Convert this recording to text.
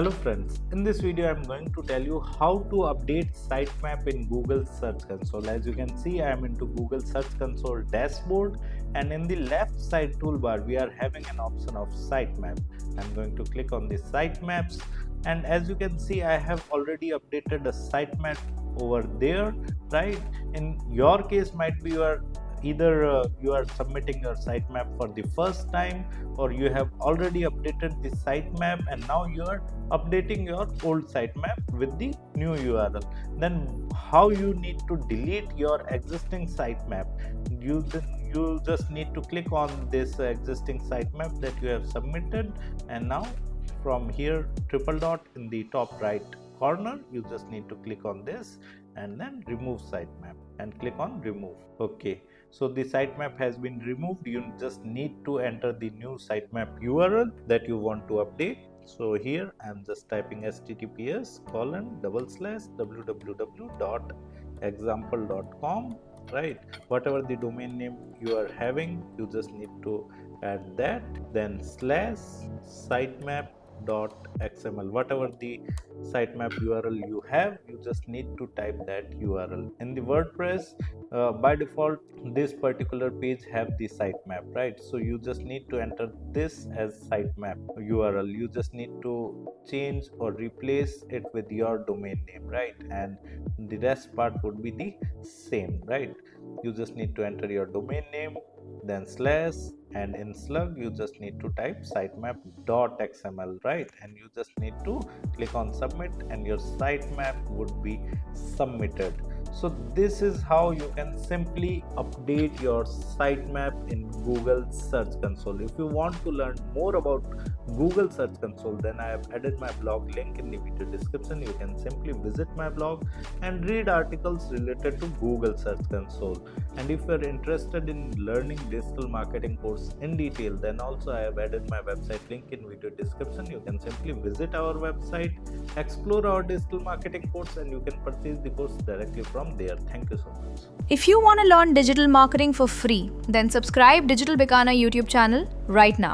Hello friends, in this video I am going to tell you how to update sitemap in Google Search Console. As you can see, I am into Google Search Console dashboard, and in the left side toolbar we are having an option of sitemap. I am going to click on the sitemaps, and as you can see I have already updated a sitemap over there, right? In your case might be either you are submitting your sitemap for the first time, or you have already updated the sitemap and now you are updating your old sitemap with the new URL. Then how you need to delete your existing sitemap? You just need to click on this existing sitemap that you have submitted, and now from here triple dot in the top right corner you just need to click on this and then remove sitemap and click on remove. Okay, so the sitemap has been removed. You just need to enter the new sitemap URL that you want to update. So here I am just typing https://www.example.com, right? Whatever the domain name you are having, you just need to add that, then /sitemap.xml, whatever the sitemap URL you have, you just need to type that URL. In the WordPress, by default this particular page have the sitemap, right? So you just need to enter this as sitemap URL. You just need to change or replace it with your domain name, right? And the rest part would be the same, right? You just need to enter your domain name, then slash, and in slug you just need to type sitemap.xml, right? And you just need to click on submit and your sitemap would be submitted. So this is how you can simply update your sitemap in Google Search Console. If you want to learn more about Google Search Console, then I have added my blog link in the video description. You can simply visit my blog and read articles related to Google Search Console. And if you are interested in learning digital marketing course in detail, then also I have added my website link in video description. You can simply visit our website, explore our digital marketing course, and you can purchase the course directly from there. Thank you so much. If you want to learn digital marketing for free, then subscribe Digital Bikana YouTube channel right now.